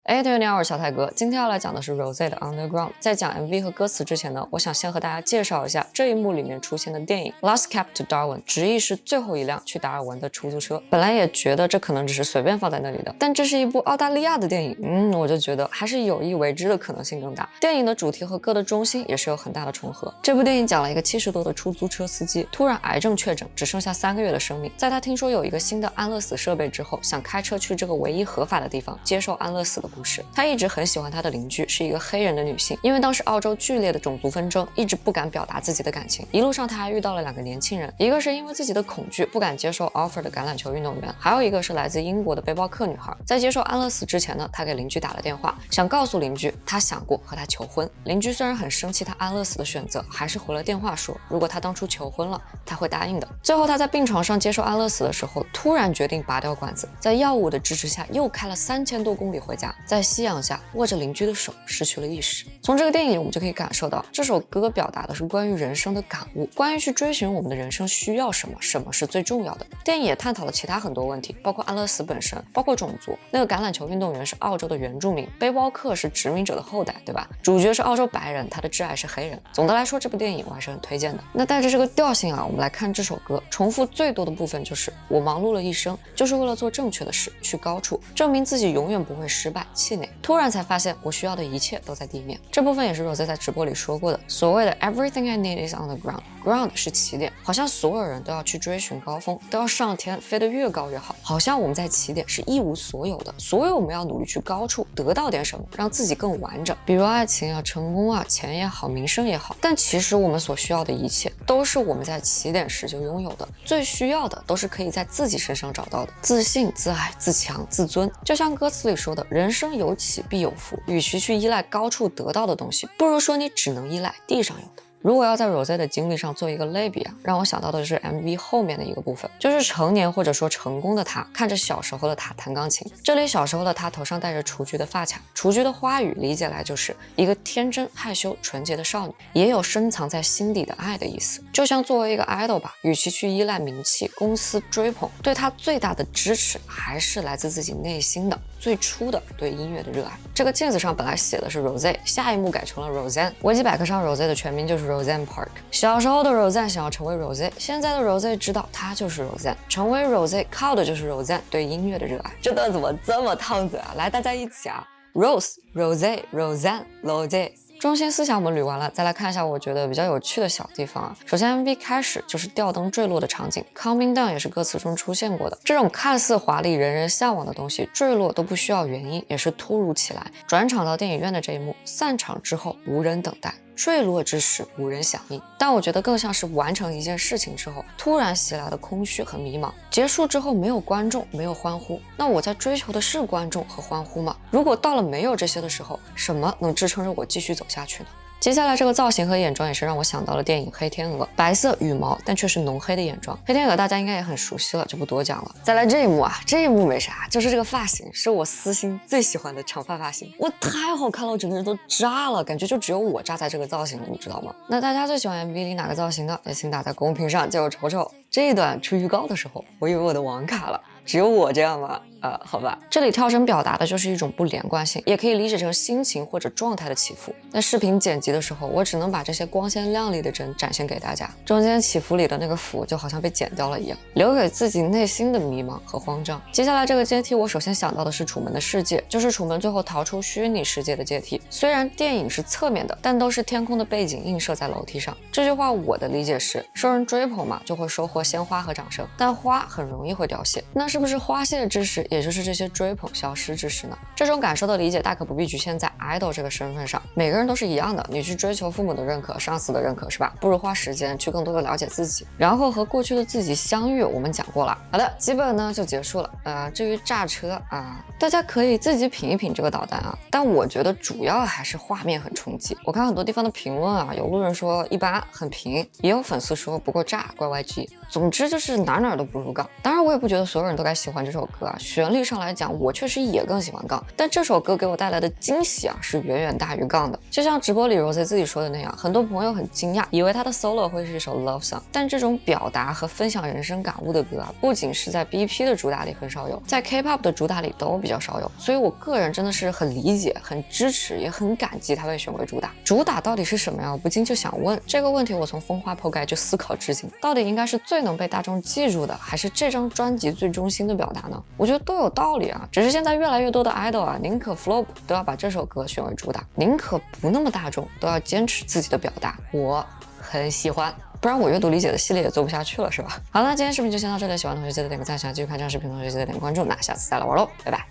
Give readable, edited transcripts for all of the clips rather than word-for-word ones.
大家好，我是小泰哥。今天要来讲的是 Rosé 的 Underground。在讲 MV 和歌词之前呢，我想先和大家介绍一下这一幕里面出现的电影 Last Cab to Darwin， 直译是最后一辆去达尔文的出租车。本来也觉得这可能只是随便放在那里的，但这是一部澳大利亚的电影，我就觉得还是有意为之的可能性更大。电影的主题和歌的中心也是有很大的重合。这部电影讲了一个70多的出租车司机突然癌症确诊，只剩下3个月的生命。在他听说有一个新的安乐死设备之后，想开车去这个唯一合法的地方接受安乐死的故事。他一直很喜欢他的邻居，是一个黑人的女性，因为当时澳洲剧烈的种族纷争，一直不敢表达自己的感情。一路上他还遇到了2个年轻人，一个是因为自己的恐惧不敢接受 offer 的橄榄球运动员，还有一个是来自英国的背包客女孩。在接受安乐死之前呢，他给邻居打了电话，想告诉邻居他想过和他求婚。邻居虽然很生气他安乐死的选择，还是回了电话说如果他当初求婚了，他会答应的。最后他在病床上接受安乐死的时候，突然决定拔掉管子，在药物的支持下又开了3000多公里回家，在夕阳下握着邻居的手失去了意识。从这个电影里我们就可以感受到，这首歌表达的是关于人生的感悟，关于去追寻我们的人生需要什么，什么是最重要的。电影也探讨了其他很多问题，包括安乐死本身，包括种族。那个橄榄球运动员是澳洲的原住民，背包客是殖民者的后代，对吧？主角是澳洲白人，他的挚爱是黑人。总的来说，这部电影我还是很推荐的。那带着这个调性啊，我们来看这首歌，重复最多的部分就是我忙碌了一生，就是为了做正确的事，去高处，证明自己永远不会失败，气馁。突然才发现我需要的一切都在地面。这部分也是 Rosé 在直播里说过的，所谓的 Everything I need is on the ground。ground 是起点，好像所有人都要去追寻高峰，都要上天，飞得越高越好。好像我们在起点是一无所有的，所以我们要努力去高处，得到点什么，让自己更完整。比如爱情啊、成功啊、钱也好、名声也好。但其实我们所需要的一切，都是我们在起点时就拥有的。最需要的都是可以在自己身上找到的，自信、自爱、自强、自尊。就像歌词里说的，人生有起必有伏，与其去依赖高处得到的东西，不如说你只能依赖地上有的。如果要在 Rosé 的经历上做一个类比啊，让我想到的是 MV 后面的一个部分，就是成年或者说成功的他看着小时候的他弹钢琴。这里小时候的他头上戴着雏菊的发卡，雏菊的花语理解来就是一个天真害羞纯洁的少女，也有深藏在心底的爱的意思。就像作为一个 idol 吧，与其去依赖名气、公司追捧，对他最大的支持还是来自自己内心的最初的对音乐的热爱。这个镜子上本来写的是 Rosé， 下一幕改成了 Roseanne。维基百科上 Rosé 的全名就是Roseanne Park。小时候的 Roseanne 想要成为 Rosé， 现在的 Rosé 知道她就是 Roseanne， 成为 Rosé 靠的就是 Roseanne 对音乐的热爱。这段怎么这么烫嘴啊？来，大家一起啊 ！Rose、Rosé、Roseanne、Rosé。中心思想我们捋完了，再来看一下我觉得比较有趣的小地方啊。首先 MV 开始就是吊灯坠落的场景 ，Coming Down 也是歌词中出现过的。这种看似华丽、人人向往的东西，坠落都不需要原因，也是突如其来。转场到电影院的这一幕，散场之后无人等待。坠落之时无人响应，但我觉得更像是完成一件事情之后突然袭来的空虚和迷茫。结束之后没有观众，没有欢呼，那我在追求的是观众和欢呼吗？如果到了没有这些的时候，什么能支撑着我继续走下去呢？接下来这个造型和眼妆也是让我想到了电影《黑天鹅》，白色羽毛但却是浓黑的眼妆。黑天鹅大家应该也很熟悉了，就不多讲了。再来这一幕啊，这一幕没啥，就是这个发型是我私心最喜欢的长发发型，哇，太好看了，我整个人都炸了，感觉就只有我炸在这个造型了，你知道吗？那大家最喜欢 MV 里哪个造型呢？也请打在公屏上借我瞅瞅。这一段出预告的时候，我以为我的网卡了，只有我这样吗？好吧，这里跳绳表达的就是一种不连贯性，也可以理解成心情或者状态的起伏。在视频剪辑的时候，我只能把这些光鲜亮丽的帧展现给大家，中间起伏里的那个伏就好像被剪掉了一样，留给自己内心的迷茫和慌张。接下来这个阶梯，我首先想到的是楚门的世界，就是楚门最后逃出虚拟世界的阶梯。虽然电影是侧面的，但都是天空的背景映射在楼梯上。这句话我的理解是，受人追捧嘛，就会收获鲜花和掌声，但花很容易会凋谢，那是不是花谢之时，也就是这些追捧消失之时呢？这种感受的理解大可不必局限在 idol 这个身份上，每个人都是一样的，你去追求父母的认可、上司的认可是吧？不如花时间去更多的了解自己，然后和过去的自己相遇。我们讲过了，好的，基本呢就结束了。至于炸车啊，大家可以自己品一品这个导弹啊，但我觉得主要还是画面很冲击。我看很多地方的评论啊，有路人说一般很平，也有粉丝说不够炸，怪 YG。总之就是哪都不入杠。当然我也不觉得所有人都该喜欢这首歌啊，需旋律上来讲，我确实也更喜欢杠，但这首歌给我带来的惊喜啊，是远远大于杠的。就像直播里 Rosé 自己说的那样，很多朋友很惊讶，以为他的 solo 会是一首 love song， 但这种表达和分享人生感悟的歌啊，不仅是在 BP 的主打里很少有，在 K-pop 的主打里都比较少有，所以我个人真的是很理解、很支持，也很感激他被选为主打。主打到底是什么呀？我不禁就想问这个问题，我从风花破盖就思考至今，到底应该是最能被大众记住的，还是这张专辑最中心的表达呢？我觉得都有道理啊，只是现在越来越多的 idol 啊，宁可 flop 都要把这首歌选为主打，宁可不那么大众，都要坚持自己的表达，我很喜欢。不然我阅读理解的系列也做不下去了，是吧？好了，今天视频就先到这里，喜欢的同学记得点个赞，想继续看这样视频的同学记得点个关注，那下次再来玩喽，拜拜。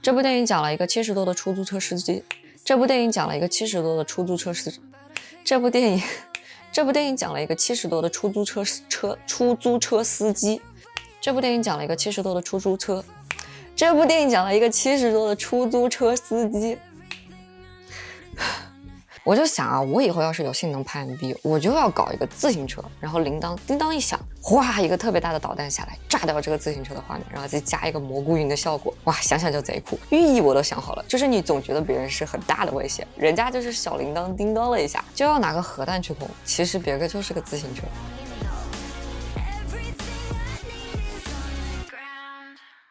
这部电影讲了一个70多的出租车司机。这部电影讲了一个70多的出租车司机。这部电影讲了一个70多的出租车司机。这部电影讲了一个70多的出租车。这部电影讲了一个70多的出租车司机。我就想啊，我以后要是有幸能拍 MV， 我就要搞一个自行车，然后铃铛叮当一响，哗，一个特别大的导弹下来，炸掉这个自行车的画面，然后再加一个蘑菇云的效果，哇，想想就贼酷。寓意我都想好了，就是你总觉得别人是很大的威胁，人家就是小铃铛叮当了一下，就要拿个核弹去轰，其实别个就是个自行车。